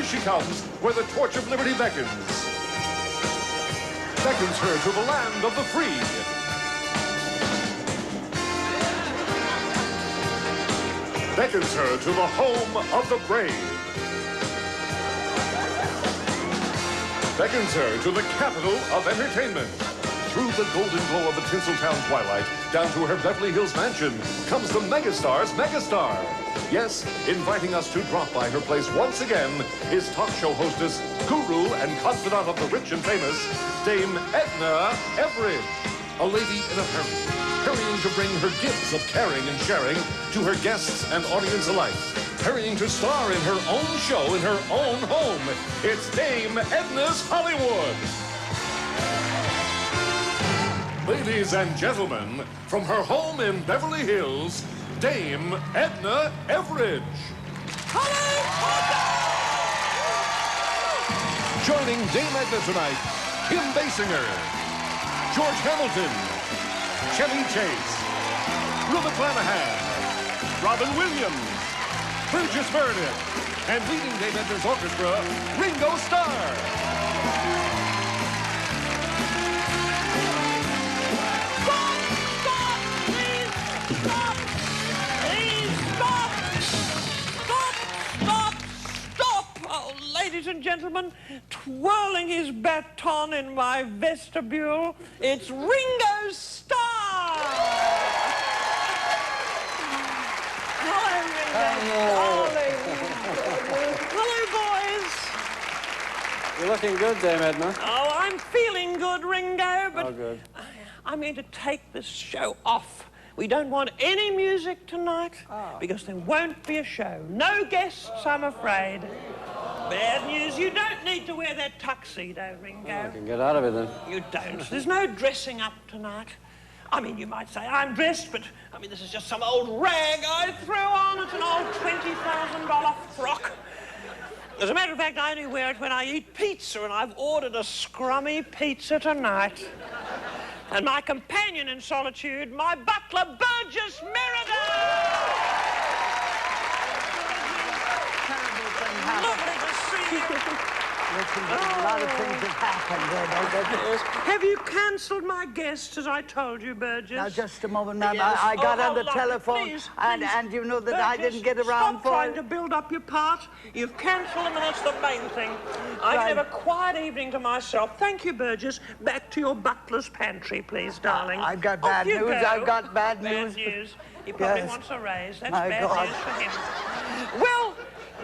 Here she comes, where the torch of liberty beckons. Beckons her to the land of the free. Beckons her to the home of the brave. Beckons her to the capital of entertainment. Through the golden glow of the Tinseltown twilight, down to her Beverly Hills mansion, comes the megastar's megastar. Yes, inviting us to drop by her place once again is talk show hostess, guru, and confidant of the rich and famous, Dame Edna Everege. A lady in a hurry, hurrying to bring her gifts of caring and sharing to her guests and audience alike. Hurrying to star in her own show in her own home. It's Dame Edna's Hollywood. Ladies and gentlemen, from her home in Beverly Hills, Dame Edna Everege. Hello, Joining Dame Edna tonight, Kim Basinger, George Hamilton, Chevy Chase, Rue McClanahan, Robin Williams, Burgess Meredith, and leading Dame Edna's orchestra, Ringo Starr. Ladies and gentlemen, twirling his baton in my vestibule, it's Ringo Starr! Hello, Ringo. Hello, boys. You're looking good, Dame Edna. Oh, I'm feeling good, Ringo, but Oh, good. I'm going to take this show off. We don't want any music tonight because there won't be a show. No guests, I'm afraid. Bad news, you don't need to wear that tuxedo, Ringo. I can get out of it then. You don't. There's no dressing up tonight. I mean, you might say I'm dressed, but, I mean, this is just some old rag I throw on. It's an old $20,000 frock. As a matter of fact, I only wear it when I eat pizza, and I've ordered a scrummy pizza tonight. And my companion in solitude, my butler, Burgess Meredith! Lovely to see you. Listen, a lot of things have happened. Have you cancelled my guests, as I told you, Burgess? Now, just a moment, ma'am. Yes. I got on the lovely. telephone, Please, and you know that I Burgess, didn't get around stop for trying it. to build up your part. You've cancelled them, and that's the main thing. I can have a quiet evening to myself. Thank you, Burgess. Back to your butler's pantry, please, darling. I've got Off bad you news. go. I've got bad news. Bad news. He probably Yes. wants a raise. That's My bad God. news for him. Well,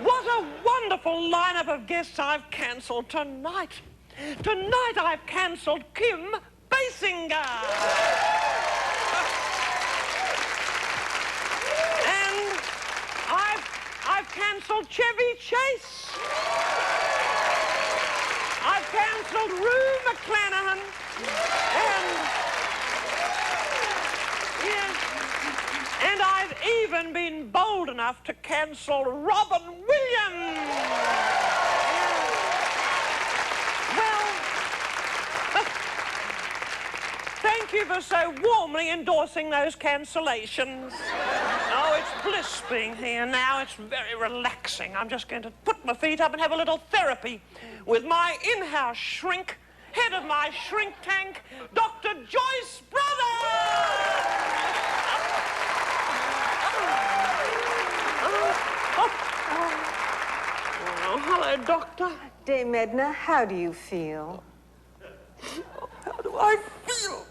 what a wonderful lineup of guests I've cancelled tonight. Tonight I've cancelled Kim Basinger. And I've cancelled Chevy Chase. I've cancelled Rue McClanahan. And I've even been bold enough to cancel Robin Williams. Well, thank you for so warmly endorsing those cancellations. Oh, it's bliss being here now. It's very relaxing. I'm just going to put my feet up and have a little therapy with my in-house shrink, head of my shrink tank, Dr. Joyce Brothers! Oh, hello, Doctor. Dame Edna, how do you feel? How do I feel?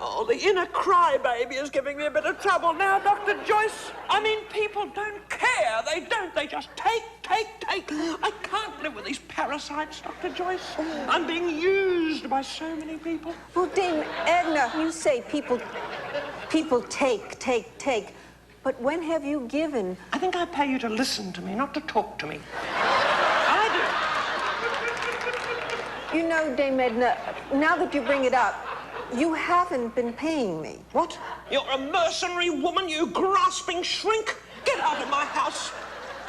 Oh, the inner crybaby is giving me a bit of trouble now, Dr. Joyce. I mean, people don't care. They don't. They just take. I can't live with these parasites, Dr. Joyce. I'm being used by so many people. Well, Dame Edna, you say people take. But when have you given? I think I pay you to listen to me, not to talk to me. I do. You know, Dame Edna, now that you bring it up, you haven't been paying me. What? You're a mercenary woman, you grasping shrink. Get out of my house.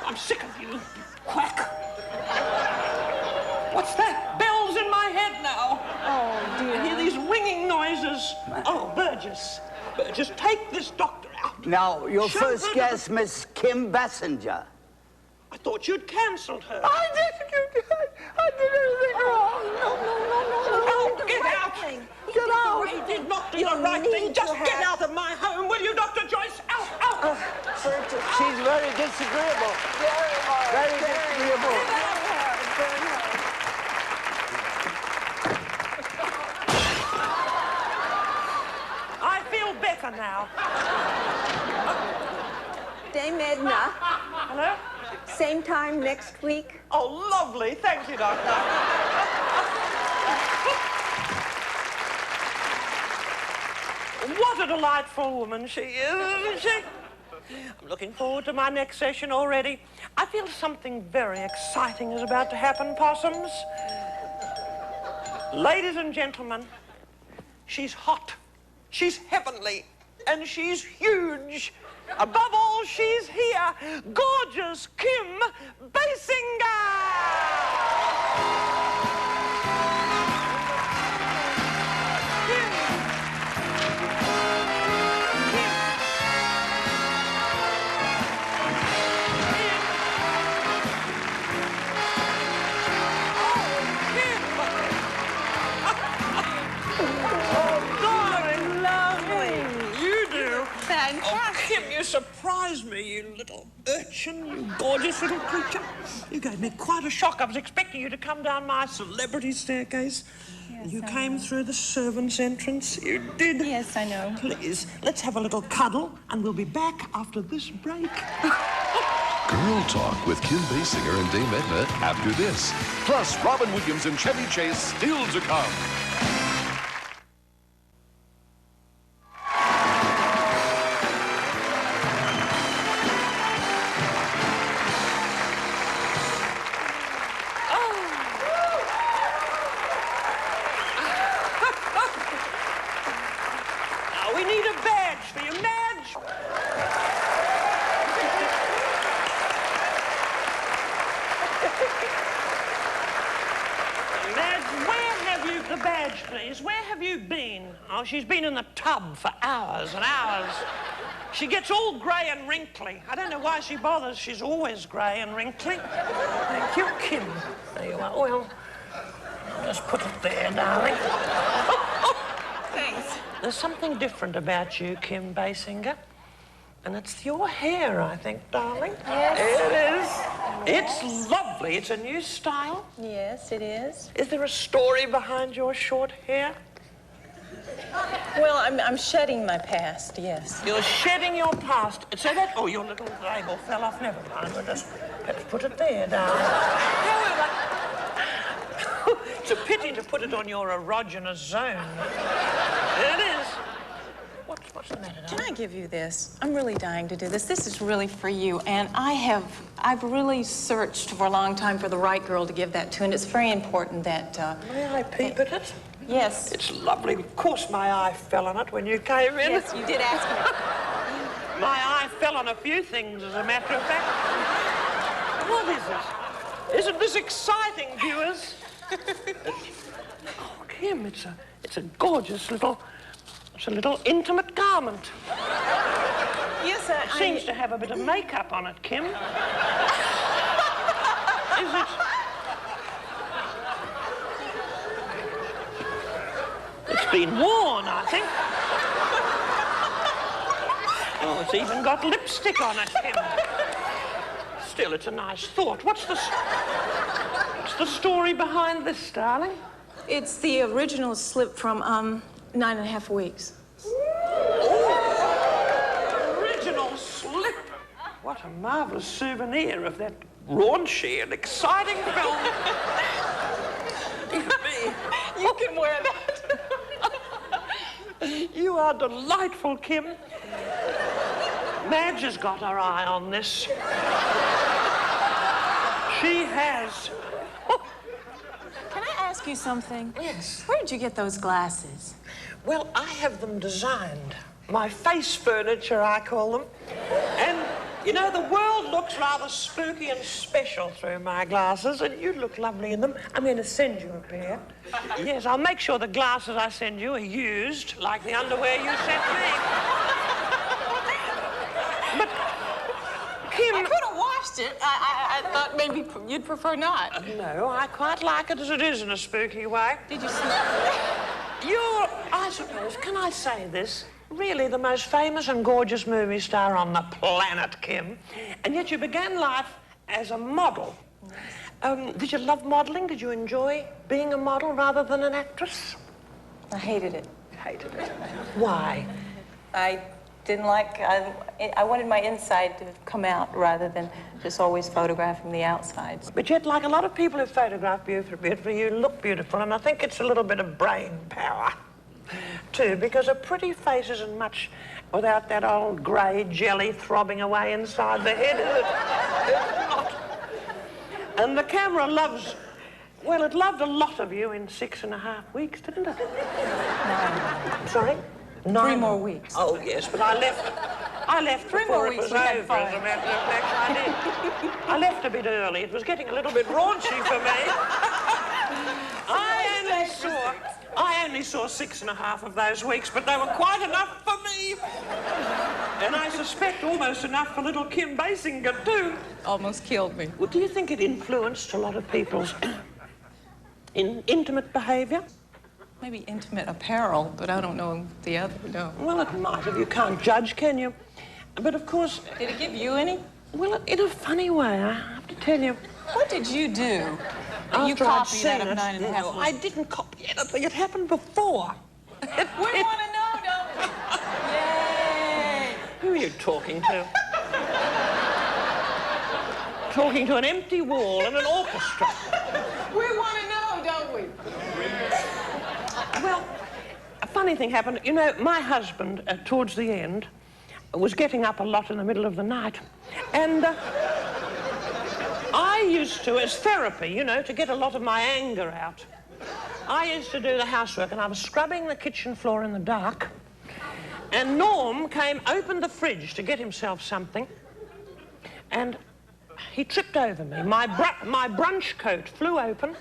I'm sick of you quack. What's that? Bells in my head now. Oh, dear. I hear these ringing noises. Oh, Burgess, take this doctor out. Now, your Show first her guest, Miss Kim Basinger. I thought you'd cancelled her. I didn't. I did everything wrong. No. Oh, get out! Get out. He did not do the right thing. Just get out of my home, will you, Dr. Joyce? Out! Burgess. She's very disagreeable. Very disagreeable. I feel better now. Dame Edna, Hello? same time next week. Oh, lovely. Thank you, Doctor. What a delightful woman she is, isn't she? I'm looking forward to my next session already. I feel something very exciting is about to happen, Possums. Ladies and gentlemen, she's hot, she's heavenly, and she's huge. Above all, she's here, gorgeous Kim Basinger! Oh, Kim, you surprised me, you little urchin, you gorgeous little creature. You gave me quite a shock. I was expecting you to come down my celebrity staircase. Yes, you I came know. through the servants' entrance. You did. Yes, I know. Please, let's have a little cuddle, and we'll be back after this break. Girl Talk with Kim Basinger and Dame Edna after this. Plus, Robin Williams and Chevy Chase still to come. Now, we need a badge for you, Madge. Madge, where have you... The badge, please. Where have you been? Oh, she's been in the tub for hours and hours. She gets all grey and wrinkly. I don't know why she bothers. She's always grey and wrinkly. Thank you, Kim. There you are. Well, I'll just put it there, darling. Thanks. There's something different about you, Kim Basinger. And it's your hair, I think, darling. Yes. It is. It's lovely. It's a new style. Yes, it is. Is there a story behind your short hair? Well, I'm shedding my past, yes. You're shedding your past. So that... Oh, your little label fell off. Never mind. We'll just perhaps put it there, darling. However, it's a pity to put it on your erogenous zone. It is. What's the matter, darling? Can I give you this? I'm really dying to do this. This is really for you, and I've really searched for a long time for the right girl to give that to, and it's very important that, May I peep at it? Yes. It's lovely. Of course my eye fell on it when you came in. Yes, you did ask me. My eye fell on a few things, as a matter of fact. What is it? Isn't this exciting, viewers? Oh, Kim, it's a gorgeous little... It's a little intimate garment. Yes, It seems to have a bit of makeup on it, Kim. Is it? It's been worn, I think. Oh, it's even got lipstick on it, Kim. Still, it's a nice thought. What's the story behind this, darling? It's the original slip from, 9.5 weeks. Original slip. What a marvelous souvenir of that raunchy and exciting film. You can wear that. You are delightful, Kim. Madge has got her eye on this. She has. Oh, Can I ask you something? yes. Where did you get those glasses? Well, I have them designed. My face furniture, I call them. And, you know, the world looks rather spooky and special through my glasses, and you look lovely in them. I'm going to send you a pair. Yes, I'll make sure the glasses I send you are used, like the underwear you sent me. But, Kim... I could have washed watched it. I thought maybe you'd prefer not. No, I quite like it as it is in a spooky way. Did you smell it? You're, I suppose, can I say this? Really the most famous and gorgeous movie star on the planet, Kim. And yet you began life as a model. Did you love modeling? Did you enjoy being a model rather than an actress? I hated it. Hated it. Why? I didn't like, I wanted my inside to come out rather than just always photographing the outsides. But yet, like a lot of people who photograph beautifully, you look beautiful, and I think it's a little bit of brain power, too, because a pretty face isn't much without that old grey jelly throbbing away inside the head, is it? It's not. And the camera loves, well, it loved a lot of you in 6.5 weeks, didn't it? 9. Sorry? 9. 3 more weeks. Oh, yes, but I left 3 before more it weeks, was we had over, fun. as a matter of fact, I did. I left a bit early. It was getting a little bit raunchy for me. I only saw 6.5 of those weeks, but they were quite enough for me. And I suspect almost enough for little Kim Basinger, too. Almost killed me. Well, do you think it influenced a lot of people's intimate behaviour? Maybe intimate apparel, but I don't know the other, no. Well, it might have. You can't judge, can you? But of course... Did it give you any? Well, in a funny way, I have to tell you. What did you do? You After I'd copied seen out of it, 9.5 no, I didn't copy anything. It happened before. We want to know, don't we? Yay! Who are you talking to? Talking to an empty wall and an orchestra. We want to know, don't we? Well, a funny thing happened. You know, my husband, towards the end, was getting up a lot in the middle of the night. And I used to, as therapy, you know, to get a lot of my anger out, I used to do the housework, and I was scrubbing the kitchen floor in the dark, and Norm came, opened the fridge to get himself something, and he tripped over me. My brunch coat flew open,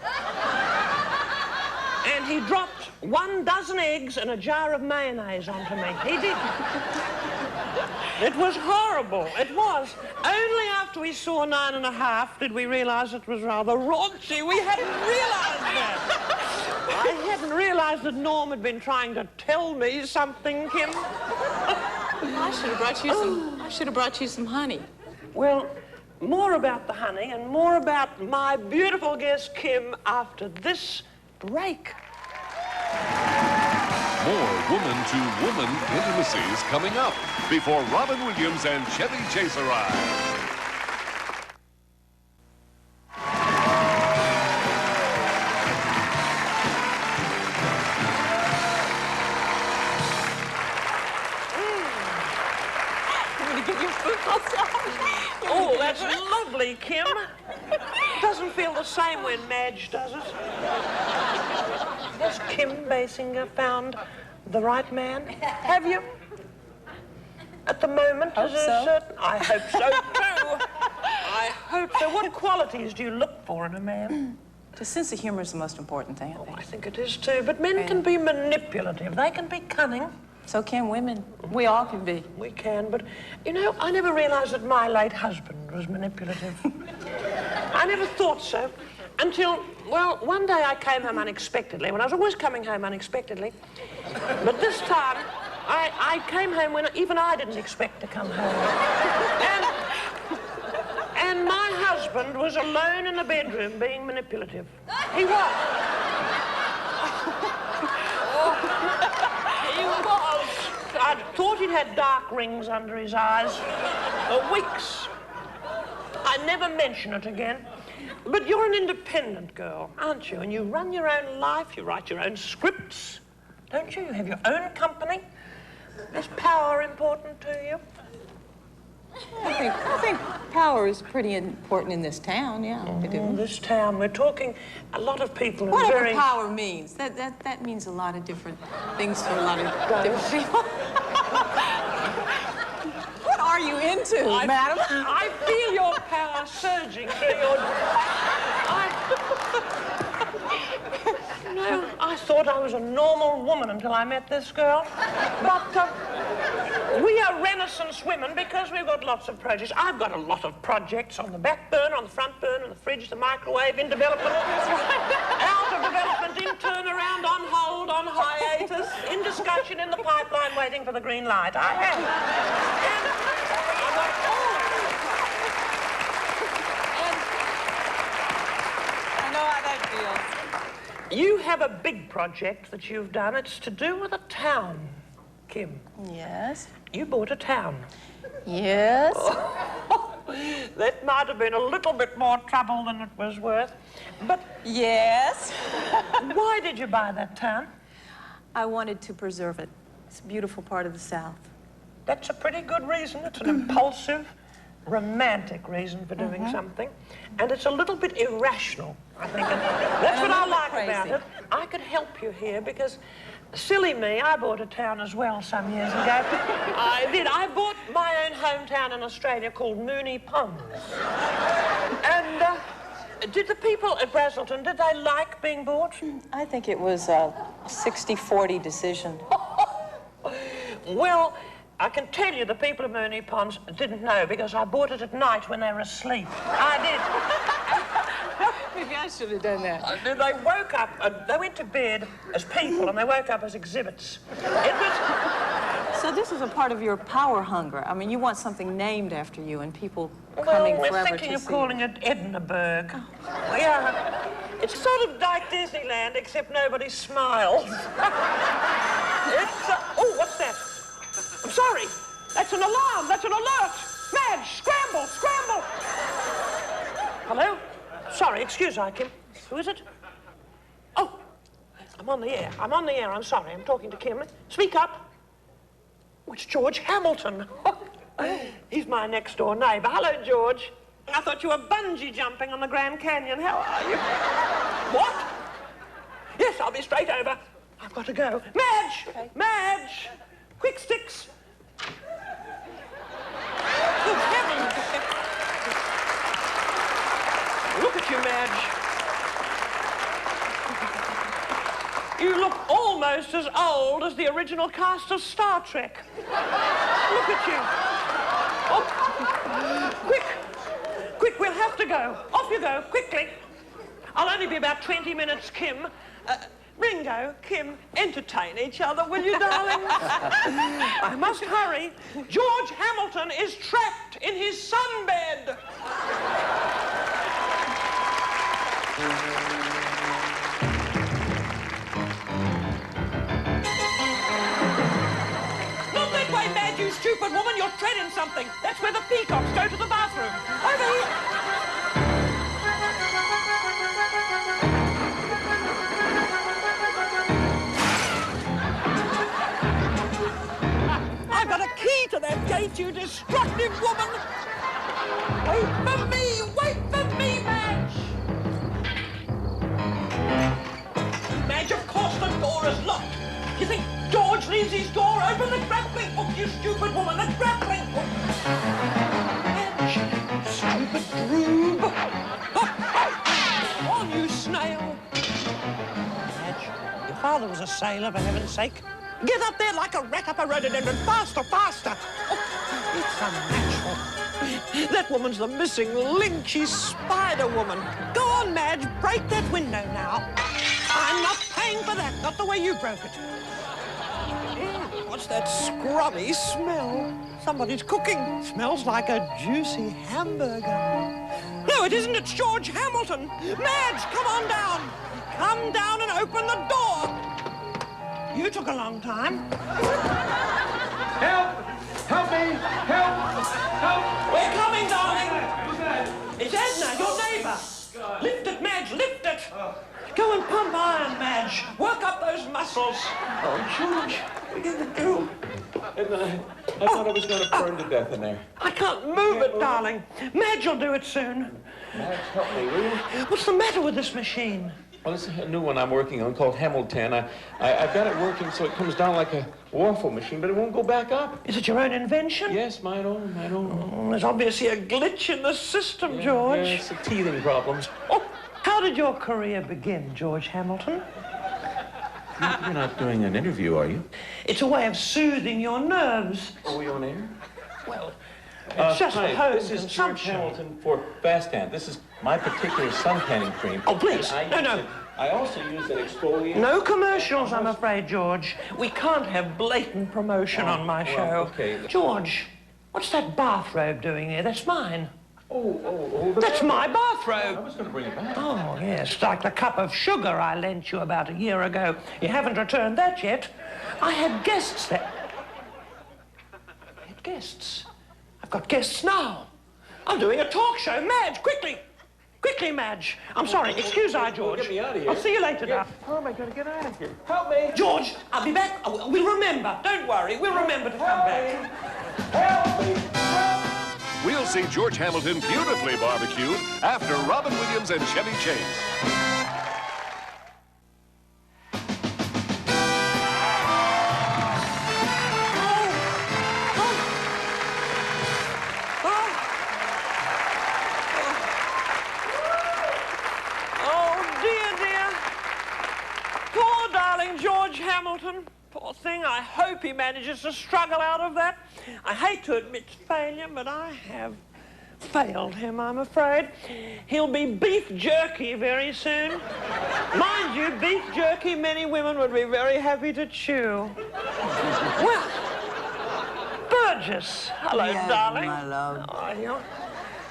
and he dropped 12 eggs and a jar of mayonnaise onto me. He did. It was horrible. It was. Only after we saw 9.5 did we realise it was rather raunchy. We hadn't realised that. I hadn't realised that Norm had been trying to tell me something, Kim. I should have brought you some honey. Well, more about the honey and more about my beautiful guest, Kim, after this break. More woman-to-woman intimacies coming up before Robin Williams and Chevy Chase arrive. Oh, that's lovely, Kim. Doesn't feel the same when Madge does it. Has Kim Basinger found the right man? Have you? At the moment, Hope is it so. certain? I hope so, too. I hope so. What qualities do you look for in a man? The sense of humor is the most important thing, I Oh, think. I think it is, too. But men can be manipulative. They can be cunning. So can women. We all can be. We can, but, you know, I never realised that my late husband was manipulative. I never thought so until, well, one day I came home unexpectedly. When I was always coming home unexpectedly. But this time, I came home when even I didn't expect to come home. And my husband was alone in the bedroom being manipulative. He was. He was. I thought he'd had dark rings under his eyes for weeks. I never mention it again. But you're an independent girl, aren't you? And you run your own life, you write your own scripts, don't you? You have your own company. Is power important to you? I think power is pretty important in this town, yeah. I do. This town, we're talking a lot of people are Whatever very... power means, that means a lot of different things to a lot of different people. What are you into, madam? I feel your power surging through your... No, I thought I was a normal woman until I met this girl. But we are Renaissance women because we've got lots of projects. I've got a lot of projects on the back burner, on the front burner, on the fridge, the microwave, in development, out of development, in turnaround, on hold, on hiatus, in discussion, in the pipeline, waiting for the green light. I have. And I've got all of these. I know how that feels. You have a big project that you've done. It's to do with a town, Kim. Yes. You bought a town. Yes. That might have been a little bit more trouble than it was worth. But Yes. why did you buy that town? I wanted to preserve it. It's a beautiful part of the South. That's a pretty good reason. It's an impulsive, romantic reason for doing something. And it's a little bit irrational, I think. And that's what I like about it. I could help you here because, silly me, I bought a town as well some years ago. I did. I bought my own hometown in Australia called Moonee Ponds. And did the people at Brazelton, did they like being bought? I think it was a 60-40 decision. Well, I can tell you the people of Moonee Ponds didn't know because I bought it at night when they were asleep. I did. Maybe I should have done that. They woke up, they went to bed as people and they woke up as exhibits. It was... So this is a part of your power hunger. I mean, you want something named after you and people coming we're forever thinking to of see calling it Edinburgh. Yeah. It's sort of like Disneyland, except nobody smiles. It's, oh, what's that? I'm sorry. That's an alarm. That's an alert. Madge, scramble, scramble. Hello? Sorry, excuse me, Kim. Who is it? Oh, I'm on the air. I'm on the air. I'm sorry. I'm talking to Kim. Speak up. Oh, it's George Hamilton. He's my next door neighbor. Hello, George. I thought you were bungee jumping on the Grand Canyon. How are you? What? Yes, I'll be straight over. I've got to go. Madge! Okay. Madge! Quick sticks! Good heavens! Look at you, Madge. You look almost as old as the original cast of Star Trek. Look at you. Oh. Quick! Quick, we'll have to go. Off you go, quickly. I'll only be about 20 minutes, Kim. Ringo, Kim, entertain each other, will you, darling? I must hurry. George Hamilton is trapped in his sunbed. Not that way, Madge, you stupid woman. You're treading something. That's where the peacocks go to the bathroom. Over here. I've got a key to that gate, you destructive woman! Wait for me! Wait for me, Madge! Madge, of course the door is locked. You think George leaves his door open? The grappling hook, you stupid woman! The grappling hook! Madge, stupid droob! On, you snail! Madge, your father was a sailor, for heaven's sake. Get up there like a rat up a rhododendron. Faster, faster. Oh, it's unnatural. That woman's the missing link. She's Spider-Woman. Go on, Madge. Break that window now. I'm not paying for that. Not the way you broke it. What's that scrubby smell? Somebody's cooking. Smells like a juicy hamburger. No, it isn't. It's George Hamilton. Madge, come on down. Come down and open the door. You took a long time. Help! Help me! Help! Help! We're coming, darling. It's Edna, your neighbor. Lift it, Madge, lift it. Go and pump iron, Madge. Work up those muscles. Oh, George, what are you going to do? Edna, I thought I was going to burn to death in there. I can't move it, darling. Madge will do it soon. Madge, help me, will you? What's the matter with this machine? Well, this is a new one I'm working on called Hamilton. I've got it working so it comes down like a waffle machine, but it won't go back up. Is it your own invention? Yes, mine own. There's obviously a glitch in the system, George. Yeah, it's the teething problems. Oh, how did your career begin, George Hamilton? You're not doing an interview, are you? It's a way of soothing your nerves. Are we on air? Well, it's just for home this is George consumption. Hamilton for Fast Tan. This is my particular sun tanning cream. Oh, please. No. I also use an exfoliant. No commercials, I'm afraid, George. We can't have blatant promotion on my show. Okay. George, what's that bathrobe doing there? That's mine. Oh. That's my bathrobe. I was going to bring it back. Oh, yes, like the cup of sugar I lent you about a year ago. You haven't returned that yet. I had guests there. I had guests. I've got guests now. I'm doing a talk show. Madge, quickly. Quickly, Madge. I'm sorry. Excuse I, George. Get me out of here. I'll see you later, now. How am I going to get out of here? Help me. George, I'll be back. We'll remember. Don't worry. We'll remember to come back. Help me. We'll see George Hamilton beautifully barbecued after Robin Williams and Chevy Chase. Hamilton, poor thing, I hope he manages to struggle out of that. I hate to admit failure, but I have failed him, I'm afraid. He'll be beef jerky very soon. Mind you, beef jerky many women would be very happy to chew. Well, Burgess. Hello, Yes, darling. my love.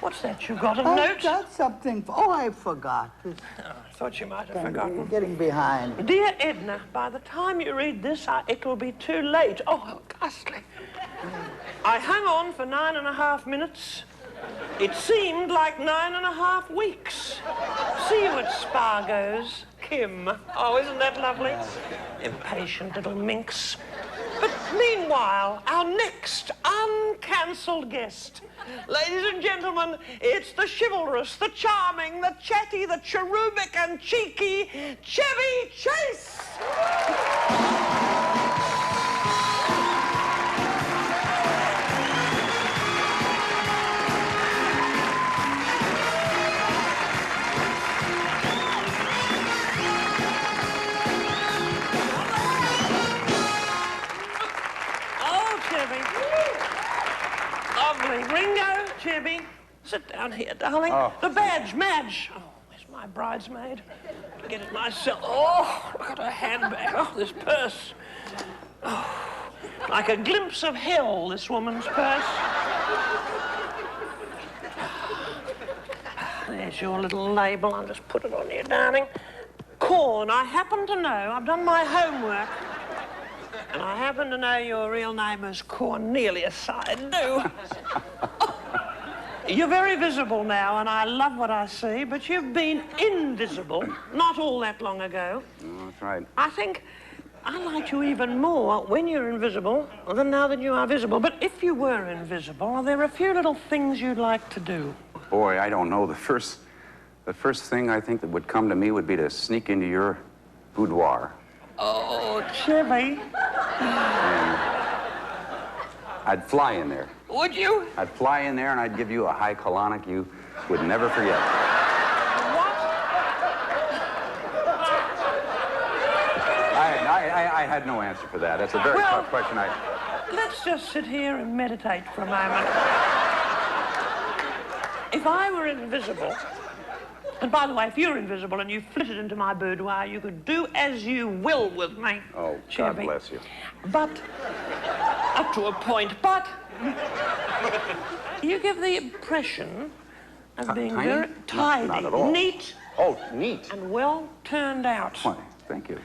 What's that? You got a I've note? got something. Oh, I forgot. I thought you might have I'm forgotten. getting behind. Dear Edna, by the time you read this, it'll be too late. Oh, how ghastly. I hung on for 9.5 minutes. It seemed like 9.5 weeks. See you at Spargo's, Kim. Oh, isn't that lovely? Impatient little minx. But meanwhile, our next uncancelled guest. Ladies and gentlemen, it's the chivalrous, the charming, the chatty, the cherubic and cheeky Chevy Chase! Ringo, Chevy, sit down here, darling. Oh. The badge, Madge. Oh, where's my bridesmaid? Get it myself. Oh, look at her handbag. Oh, this purse. Oh, like a glimpse of hell, this woman's purse. There's your little label. I'll just put it on here, darling. Corn, I happen to know. I've done my homework. And I happen to know your real name is Cornelius. I do. You're very visible now, and I love what I see, but you've been invisible not all that long ago. Oh, that's right. I think I like you even more when you're invisible than now that you are visible. But if you were invisible, are there a few little things you'd like to do? Boy, I don't know. The first thing I think that would come to me would be to sneak into your boudoir. Oh, Chevy. And I'd fly in there. Would you? I'd fly in there and I'd give you a high colonic you would never forget. What? I had no answer for that. That's a very tough question. Let's just sit here and meditate for a moment. If I were invisible, and by the way, if you're invisible and you flitted into my boudoir, you could do as you will with me. Oh, Chevy. God bless you. But, up to a point, but you give the impression of being Tiny? very tidy, Not at all. neat, Oh, neat. and well turned out. Why, thank you.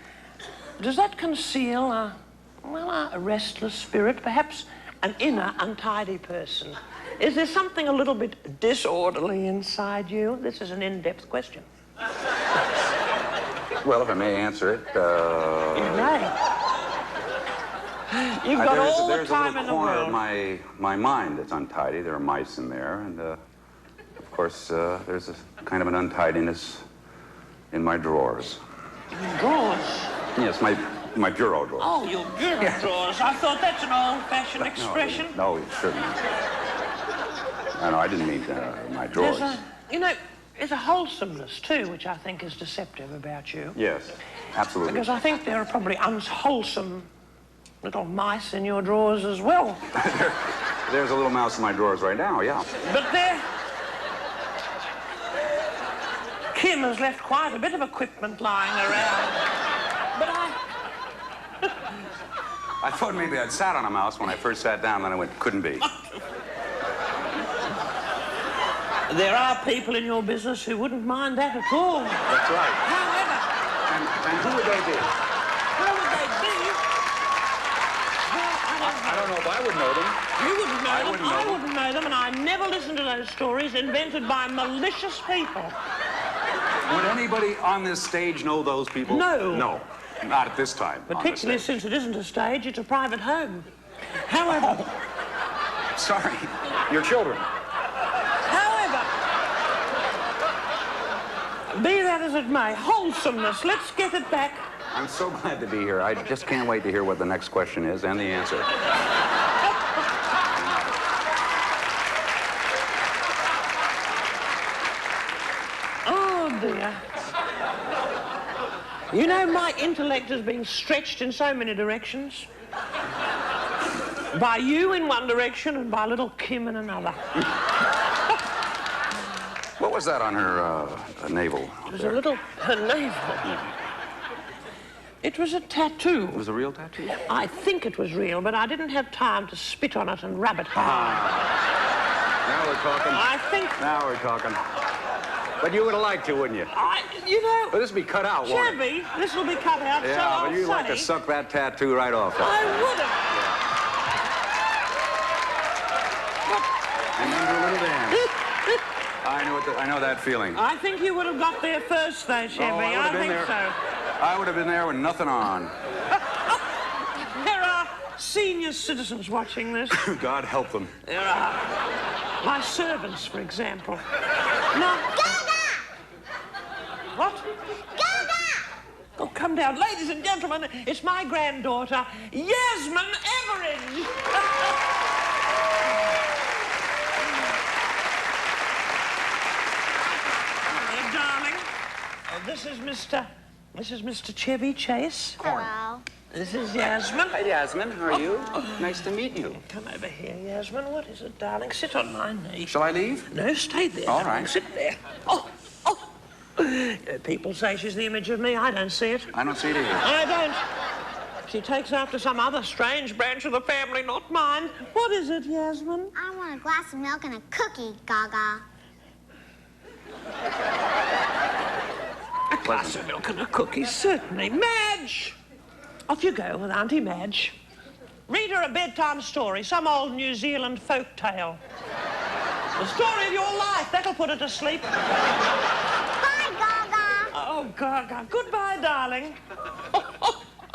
Does that conceal a restless spirit, perhaps an inner untidy person? Is there something a little bit disorderly inside you? This is an in-depth question. Well, if I may answer it, You may. You've got all the there's time a in little the corner world. of my mind that's untidy. There are mice in there, and of course, there's a kind of an untidiness in my drawers. Drawers? Yes, my bureau drawers. Oh, your bureau drawers. I thought that's an old-fashioned expression. No, it certainly. No, I didn't mean my drawers. You know, There's a wholesomeness, too, which I think is deceptive about you. Yes, absolutely. Because I think there are probably unwholesome little mice in your drawers as well. There's a little mouse in my drawers right now, yeah. But Kim has left quite a bit of equipment lying around. But I thought maybe I'd sat on a mouse when I first sat down, then I went, couldn't be. There are people in your business who wouldn't mind that at all. That's right. However... And who would they be? Who would they be? Well, I don't know if I would know them. You wouldn't know them. Wouldn't know I wouldn't know them, and I never listen to those stories invented by malicious people. Would anybody on this stage know those people? No. No, not at this time. Particularly since it isn't a stage, it's a private home. However... Sorry, your children. However, be that as it may, wholesomeness, let's get it back. I'm so glad to be here. I just can't wait to hear what the next question is and the answer. Oh, dear. You know, my intellect has been stretched in so many directions. By you in one direction and by little Kim in another. What was that on her navel? It was a little... her navel. It was a tattoo. It was a real tattoo? I think it was real, but I didn't have time to spit on it and rub it hard. Now we're talking. I think... Now we're talking. But you would have liked to, wouldn't you? You know... But this would be cut out, won't it? Chevy, this will be cut out, Yeah, so but you'd like to suck that tattoo right off. I would have. And then do a little dance. I know that feeling. I think you would have got there first, though, Chevy. I think so. I would have been there with nothing on. There are senior citizens watching this. God help them. There are. My servants, for example. Now... Gaga! What? Gaga! Oh, come down. Ladies and gentlemen, it's my granddaughter, Yasmin Everege. Hello, darling. This is Mr. Chevy Chase. Hello. This is Yasmin. Hi, Yasmin. How are you? Nice to meet you. Come over here, Yasmin. What is it, darling? Sit on my knee. Shall I leave? No, stay there. All darling. right. Sit there. Oh. People say she's the image of me. I don't see it. I don't see it either. I don't. She takes after some other strange branch of the family, not mine. What is it, Yasmin? I want a glass of milk and a cookie, Gaga. A glass of milk and a cookie, certainly. Madge! Off you go with Auntie Madge. Read her a bedtime story, some old New Zealand folk tale. The story of your life. That'll put her to sleep. Bye, Gaga. Oh, Gaga. Goodbye, darling.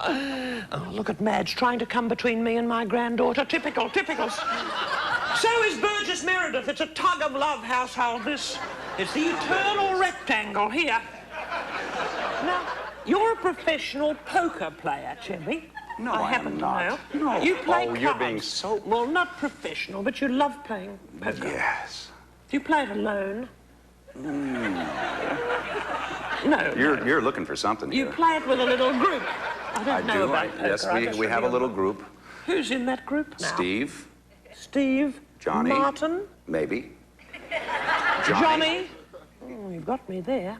Oh, look at Madge trying to come between me and my granddaughter. Typical. So is Burgess Meredith. It's a tug-of-love household, this. It's the eternal rectangle here. Now, you're a professional poker player, Chevy. No, I I happen am to not. know. No. You play cards. You're being so... Well, not professional, but you love playing poker. Yes. Do you play it alone? No. You're looking for something You here. play it with a little group. I don't know about poker. Yes, I just we have a little remember. group. Who's in that group now? Steve. Johnny. Martin. Maybe. Johnny. Oh, you've got me there.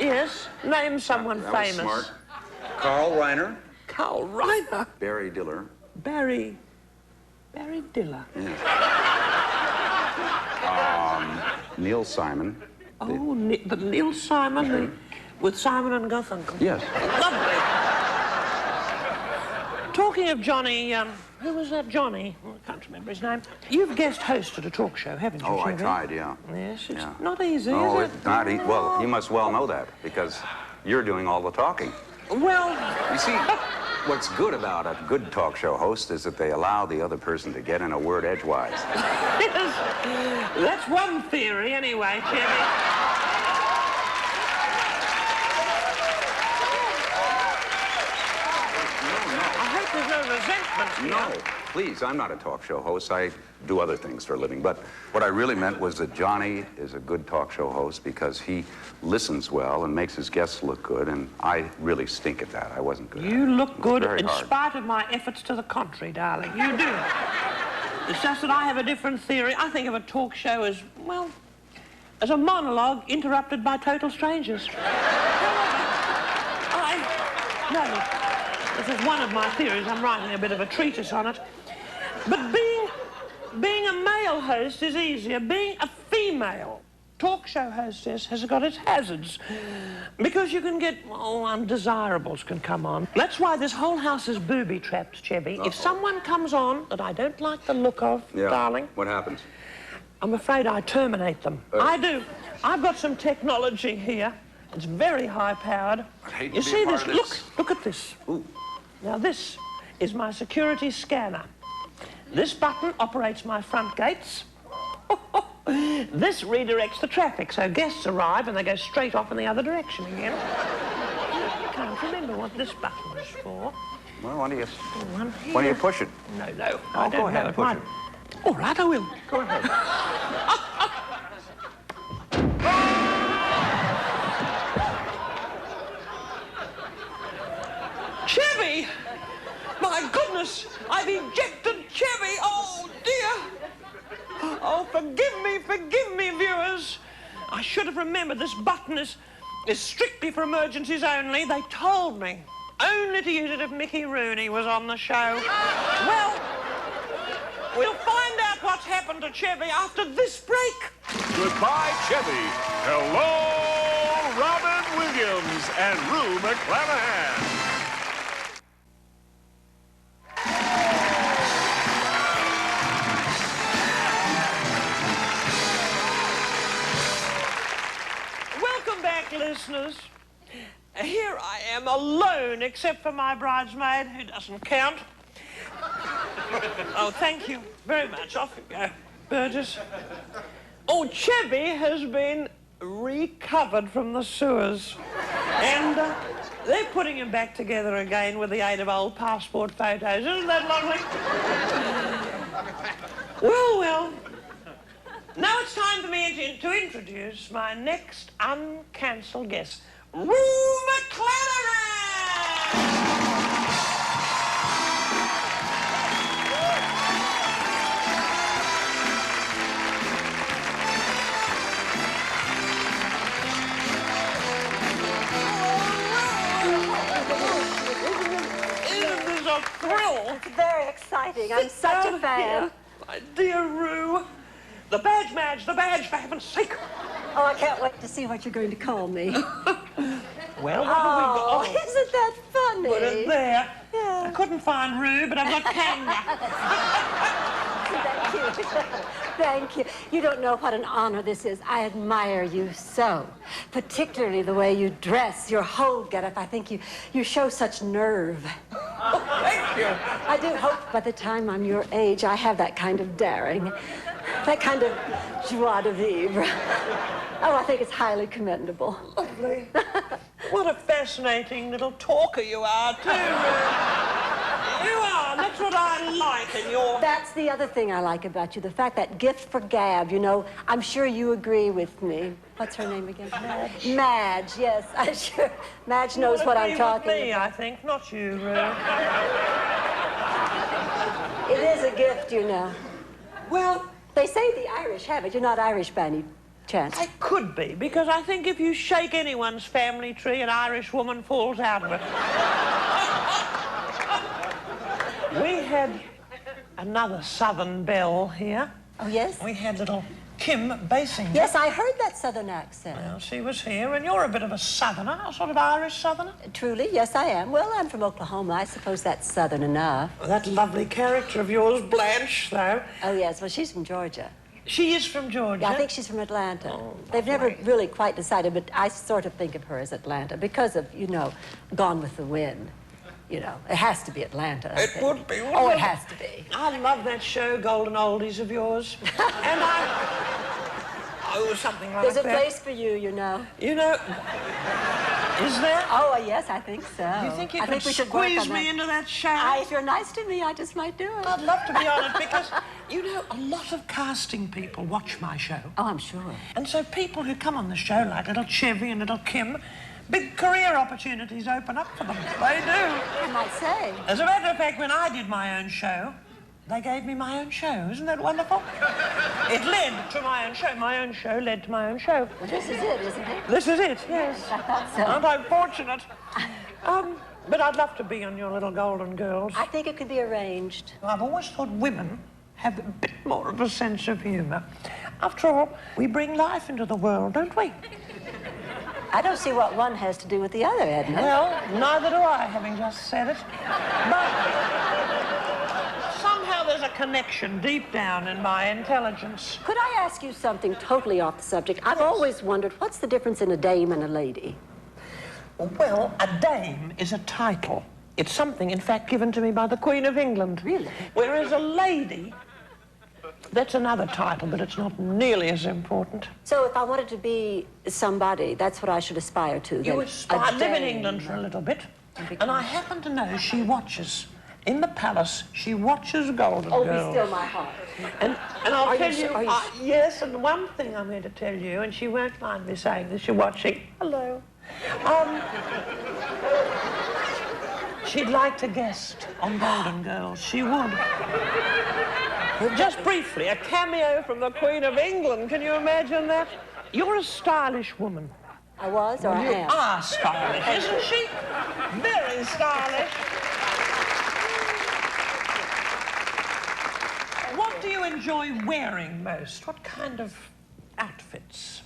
Yes, name someone That was famous. smart. Carl Reiner. Carl Reiner. Barry Diller. Barry Diller. Yes. Neil Simon. Oh, the Neil Simon with Simon and Garfunkel. Yes. Lovely. Talking of Johnny, who was that Johnny? I can't remember his name. You've guest hosted a talk show, haven't you, Oh, I Chevy? tried, yeah. Yes, it's Yeah. not easy, Oh, is it? it's not easy. Well, you must well know that because you're doing all the talking. Well, You see, what's good about a good talk show host is that they allow the other person to get in a word edgewise. yes, that's one theory anyway, Chevy. I hope there's no resentment here. No, please, I'm not a talk show host. I do other things for a living. But what I really meant was that Johnny is a good talk show host because he listens well and makes his guests look good, and I really stink at that. I wasn't good at it. You look good in hard. spite of my efforts to the contrary, darling. You do. It's just that I have a different theory. I think of a talk show as, well, as a monologue interrupted by total strangers. No, this is one of my theories. I'm writing a bit of a treatise on it. But being a male host is easier. Being a female talk show hostess has got its hazards. Because you can get, undesirables can come on. That's why this whole house is booby-trapped, Chevy. If someone comes on that I don't like the look of, darling... What happens? I'm afraid I terminate them. I do. I've got some technology here. It's very high-powered. You see this? Look at this. Ooh. Now, this is my security scanner. This button operates my front gates. This redirects the traffic, so guests arrive and they go straight off in the other direction again. I can't remember what this button is for. Well, why don't you push it? No, Oh, go ahead and push it. All right, I will. Go ahead. Chevy! My goodness, I've ejected Chevy! Oh, dear! Oh, forgive me, viewers. I should have remembered this button is strictly for emergencies only. They told me only to use it if Mickey Rooney was on the show. Well, we'll find out what's happened to Chevy after this break. Goodbye, Chevy. Hello, Robin Williams and Rue McClanahan. Welcome back, listeners. Here I am alone, except for my bridesmaid, who doesn't count. Oh, thank you very much. Off you go, Burgess. Oh, Chevy has been recovered from the sewers. And they're putting him back together again with the aid of old passport photos. Isn't that lovely? Well. Now it's time for me to introduce my next uncancelled guest, Rue McClanahan! Isn't this a thrill? It's very exciting. I'm such a fan. My dear Rue. The badge, Madge, the badge, for heaven's sake. Oh, I can't wait to see what you're going to call me. Well, what have we got? Oh, isn't that funny? Put it there. Yeah. I couldn't find Rue, but I've got Kanga. Thank you. Thank you. You don't know what an honor this is. I admire you so. Particularly the way you dress, your whole getup. I think you show such nerve. Oh, thank you. I do hope by the time I'm your age, I have that kind of daring. That kind of joie de vivre. Oh, I think it's highly commendable. Lovely. What a fascinating little talker you are, too. You are. That's what I like in your... That's the other thing I like about you, the fact that gift for gab, you know. I'm sure you agree with me. What's her name again? Madge. Madge, yes, I'm sure. Madge knows what I'm talking with me, about. I think, not you, Rue. It is a gift, you know. Well... They say the Irish have it. You're not Irish by any chance. I could be, because I think if you shake anyone's family tree, an Irish woman falls out of it. We had another Southern belle here. Oh, yes? We had little Kim Basinger. Yes, I heard that Southern accent. Well, she was here, and you're a bit of a Southerner, a sort of Irish Southerner. Truly, yes, I am. Well, I'm from Oklahoma. I suppose that's Southern enough. Well, that lovely character of yours, Blanche, though. Oh, yes. Well, she's from Georgia. She is from Georgia? Yeah, I think she's from Atlanta. Oh, they've never really quite decided, but I sort of think of her as Atlanta because of, you know, Gone with the Wind. You know, it has to be Atlanta. It would be, wouldn't Oh, it? it has to be. I love that show, Golden Oldies of yours. And Oh, something like There's that. a place for you, you know. You know, Is there? Oh, yes, I think so. Do you think you I could think we should work squeeze on me that. into that show? If you're nice to me, I just might do it. I'd love to be on it because, you know, a lot of casting people watch my show. Oh, I'm sure. And so people who come on the show, like little Chevy and little Kim, big career opportunities open up for them. They do. I might say. As a matter of fact, when I did my own show, they gave me my own show. Isn't that wonderful? It led to my own show. My own show led to my own show. Well, this is it, isn't it? This is it, yes. I thought so. Aren't I fortunate? But I'd love to be on your little Golden Girls. I think it could be arranged. I've always thought women have a bit more of a sense of humour. After all, we bring life into the world, don't we? I don't see what one has to do with the other, Edna. Well, neither do I, having just said it. But somehow there's a connection deep down in my intelligence. Could I ask you something totally off the subject? I've always wondered, what's the difference in a dame and a lady? Well, a dame is a title. It's something, in fact, given to me by the Queen of England. Really? Whereas a lady, that's another title, but it's not nearly as important. So if I wanted to be somebody, that's what I should aspire to. You aspire. I live in England for a little bit, and I happen to know she watches. In the palace, she watches Golden Girls. Oh, be still my heart. And I'll tell you, are you yes, and one thing I'm going to tell you, and she won't mind me saying this, you're watching. Hello. She'd like to guest on Golden Girls. She would. Just briefly, a cameo from the Queen of England. Can you imagine that? You're a stylish woman. I was, or I am? You are stylish, isn't she? Very stylish. What do you enjoy wearing most? What kind of outfits?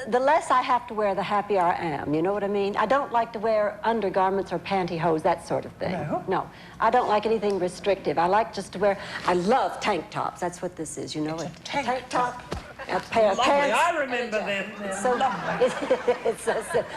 The less I have to wear, the happier I am. You know what I mean? I don't like to wear undergarments or pantyhose, that sort of thing. No? No. I don't like anything restrictive. I like just to wear... I love tank tops. That's what this is, you know? It's a tank top. A pair of Lovely. pants. I remember them. It's so lovely.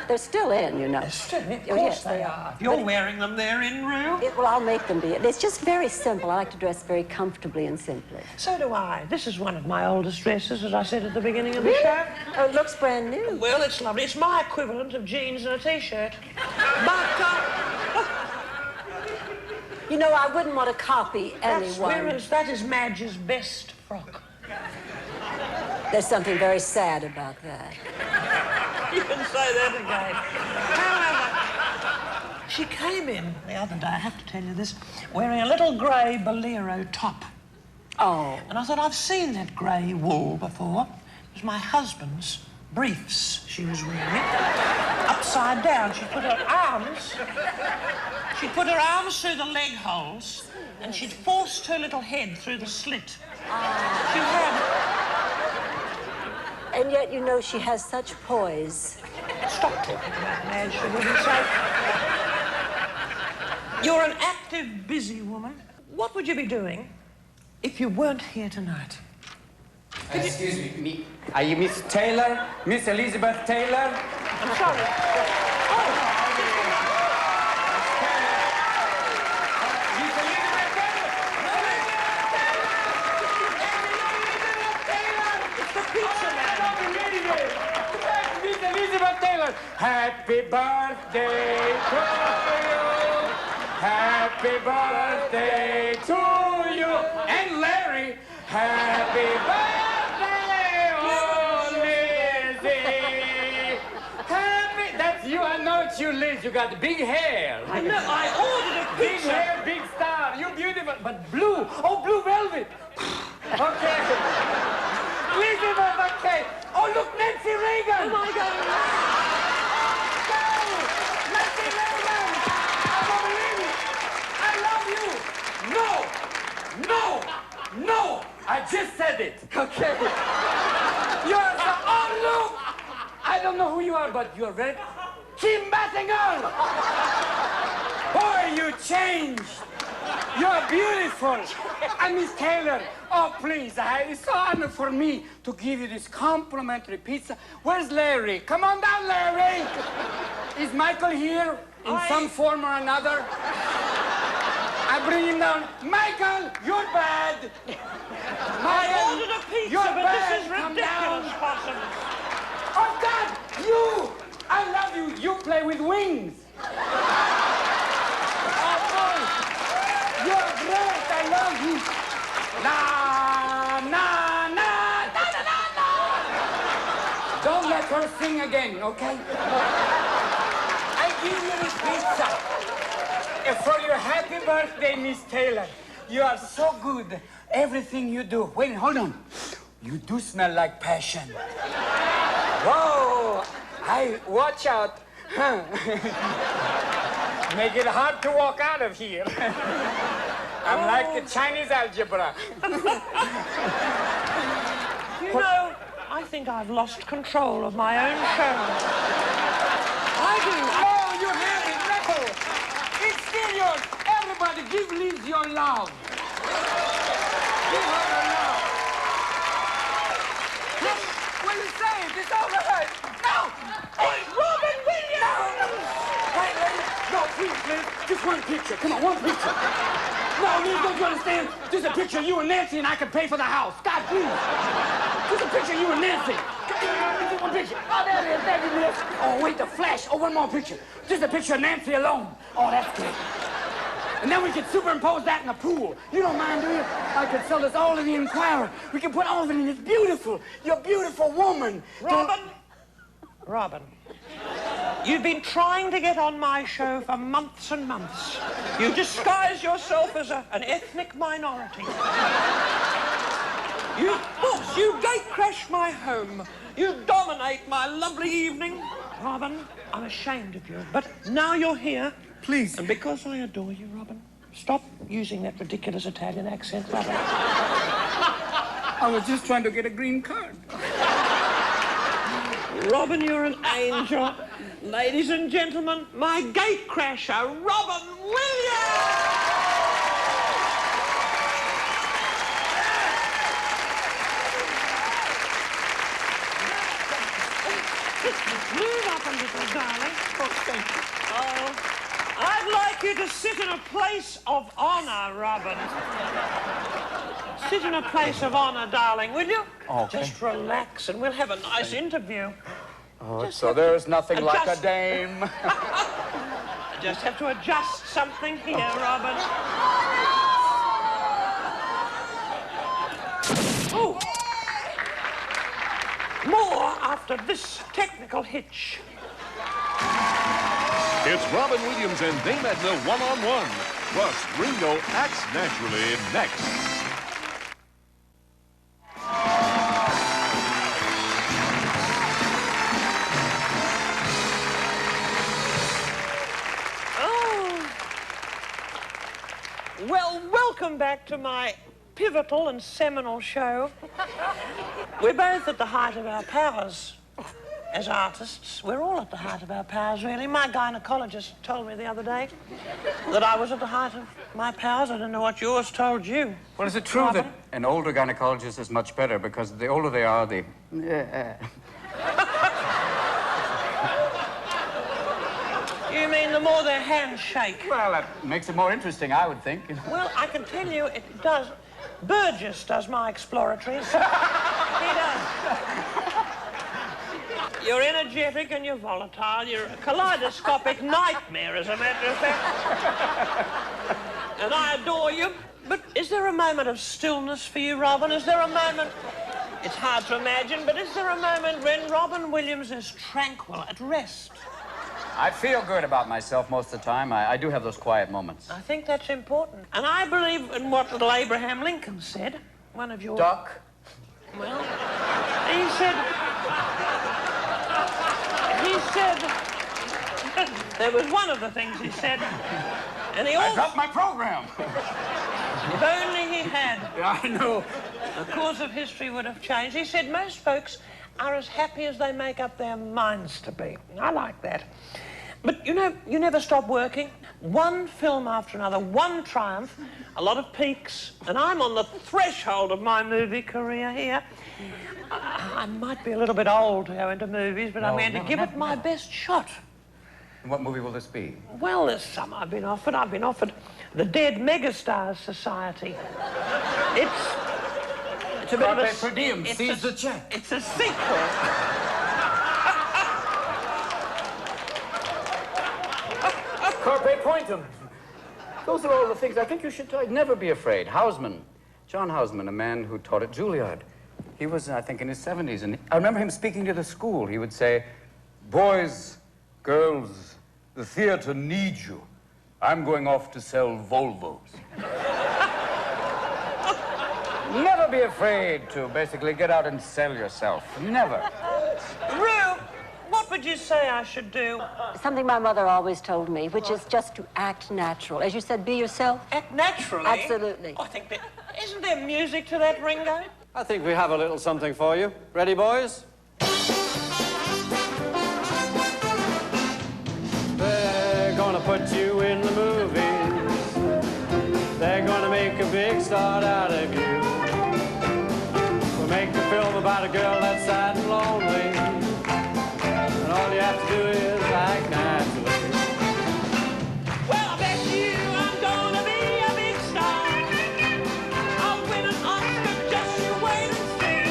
They're still in, you know. They're still in. Of Oh, course yes, they are. If you're wearing them, they're in, Rue. Well, I'll make them be. It's just very simple. I like to dress very comfortably and simply. So do I. This is one of my oldest dresses, as I said at the beginning of the show. Oh, it looks brand new. Well, it's lovely. It's my equivalent of jeans and a T-shirt. But, You know, I wouldn't want to copy anyone. that is Madge's best frock. There's something very sad about that. You can say that again. However, she came in the other day, I have to tell you this, wearing a little grey bolero top. Oh. And I thought, I've seen that grey wool before. It was my husband's briefs she was wearing. Upside down. She put her arms through the leg holes, and she'd forced her little head through the slit. She had... And yet, you know, she has such poise. Stop talking about Madge, for goodness sake. You're an active, busy woman. What would you be doing if you weren't here tonight? Excuse me, are you Miss Taylor? Miss Elizabeth Taylor? I'm sorry. Happy birthday to you. Happy birthday to you. And Larry, happy birthday, oh Lizzie. Happy, that's you. I know it's you, Liz. You got big hair. I know. I ordered a Big pizza. hair, big star. You're beautiful, but blue. Oh, blue velvet. Okay. Elizabeth, okay. Oh, look, Nancy Reagan. Oh, my God. No! I just said it. Okay. You're the... Oh, look! I don't know who you are, but you're very... Kim Basinger! Boy, you changed. You're beautiful. And Miss Taylor, oh, please, it's so honor for me to give you this complimentary pizza. Where's Larry? Come on down, Larry. Is Michael here in some form or another? I bring him down. Michael, you're bad. I ordered a pizza, you're but bad. this is ridiculous, Possum. Oh, God, you! I love you. You play with with wings. Oh, boy. You're great. I love you. Na, na, na, na, na, na, na. Don't let her sing again, okay? I give you this pizza. And for your happy birthday, Miss Taylor. You are so good. Everything you do. Wait, hold on. You do smell like passion. Whoa! Watch out. Make it hard to walk out of here. I'm like the Chinese algebra. You know, I think I've lost control of my own show. I do. Oh, you have it, Rebel. It's still yours. Everybody, give Liz your love. Give her her love. Yes, what you say? It's all right. No! Hey, Robin Williams! No! Wait, lady. No, please, Liz. Just one picture. Come on, one picture. No, Liz, don't you understand? Just a picture of you and Nancy and I can pay for the house. God, please. Just a picture of you and Nancy. Just one picture. Oh, there it is. There it is. Oh, wait, the flash. Oh, one more picture. Just a picture of Nancy alone. Oh, that's good. And then we could superimpose that in the pool. You don't mind, do you? I could sell this all in the Inquirer. We can put all of it in. It's beautiful. You're a beautiful woman. Robin, you've been trying to get on my show for months and months. You disguise yourself as an ethnic minority. You gate crash my home. You dominate my lovely evening. Robin, I'm ashamed of you, but now you're here. Please. And because I adore you, Robin, stop using that ridiculous Italian accent, Robin. I was just trying to get a green card. Robin, you're an angel. Ladies and gentlemen, my gate crasher, Robin Williams! Move up a little, darling. Oh, I'd like you to sit in a place of honor, Robin. Sit in a place of honor, darling, will you? Okay. Just relax and we'll have a nice interview. Oh, so there's nothing like a dame. I just have to adjust something here, Robin. Oh. More after this technical hitch. It's Robin Williams and Dame Edna one-on-one. Plus, Ringo acts naturally next. Well, welcome back to my pivotal and seminal show. We're both at the height of our powers as artists. We're all at the height of our powers, really. My gynecologist told me the other day that I was at the height of my powers. I don't know what yours told you. Well, is it true Robin? that an older gynecologist is much better because the older they are, the... You mean the more their hands shake? Well, that makes it more interesting, I would think. Well, I can tell you it does. Burgess does my exploratories. He does. You're energetic and you're volatile. You're a kaleidoscopic nightmare, as a matter of fact. And I adore you. But is there a moment of stillness for you, Robin? Is there a moment... It's hard to imagine, but is there a moment when Robin Williams is tranquil, at rest? I feel good about myself most of the time. I do have those quiet moments. I think that's important. And I believe in what little Abraham Lincoln said. One of your... Duck? Well, he said... There was one of the things he said. And he also... I dropped my program. If only he had. Yeah, I know. The course of history would have changed. He said most folks are as happy as they make up their minds to be. I like that. But, you know, you never stop working. One film after another, one triumph, a lot of peaks, and I'm on the threshold of my movie career here. I might be a little bit old to go into movies, but I'm going to give it my best shot. And what movie will this be? Well, there's some I've been offered. I've been offered the Dead Megastars Society. It's a bit of a... Per diem, seize the check. It's a sequel. Carpe puentum. Those are all the things I think you should never be afraid. Houseman, John Houseman, a man who taught at Juilliard. He was, I think, in his 70s, and I remember him speaking to the school. He would say, boys, girls, the theater needs you. I'm going off to sell Volvos. Never be afraid to basically get out and sell yourself. Never. Rue, what would you say I should do? Something my mother always told me, which is just to act natural. As you said, be yourself. Act naturally? Absolutely. I think that... Isn't there music to that, Ringo? I think we have a little something for you. Ready, boys? They're gonna put you in the movies. They're gonna make a big star out of you. We'll make a film about a girl that's sad and lonely. And all you have to do is act naturally. Well, I bet you I'm gonna be a big star. I'll win an Oscar, just you wait and see.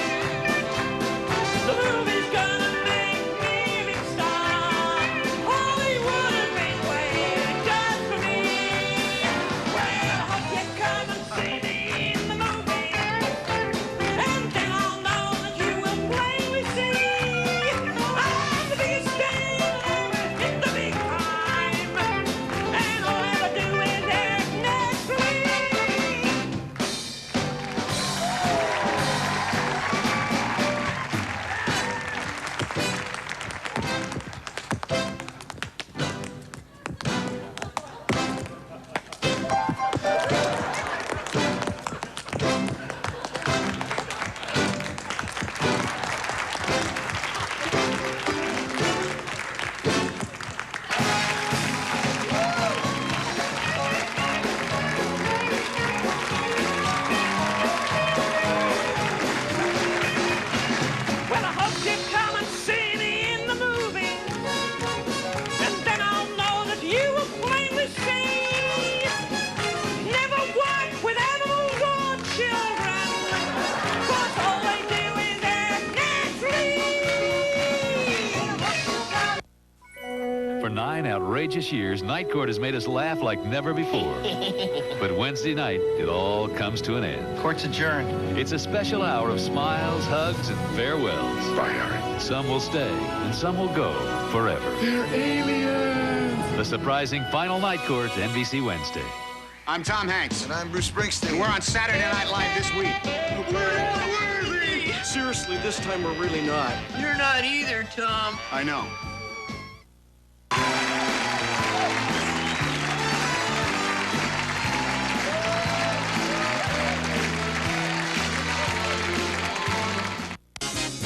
The movie's gonna make me a big star. Hollywood has been waiting just for me. Well, I hope you come and see me in the movie. And then I'll know that you will plainly see I'm the biggest thing in the big time. And all I ever do is act naturally. Well, I hope you come and see me in the movie. And then I'll know that you will plainly see. Never work with animals or children. 'Cause all they do is act naturally. For 9 outrageous years, Night Court has made us laugh like never before. But Wednesday night, it all comes to an end. Court's adjourned. It's a special hour of smiles, hugs, and farewells. Bye, Harry. Some will stay, and some will go forever. They're aliens. The surprising final Night Court, NBC Wednesday. I'm Tom Hanks. And I'm Bruce Springsteen. And we're on Saturday Night Live this week. We're not worthy! Seriously, this time we're really not. You're not either, Tom. I know.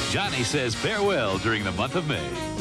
Johnny says farewell during the month of May.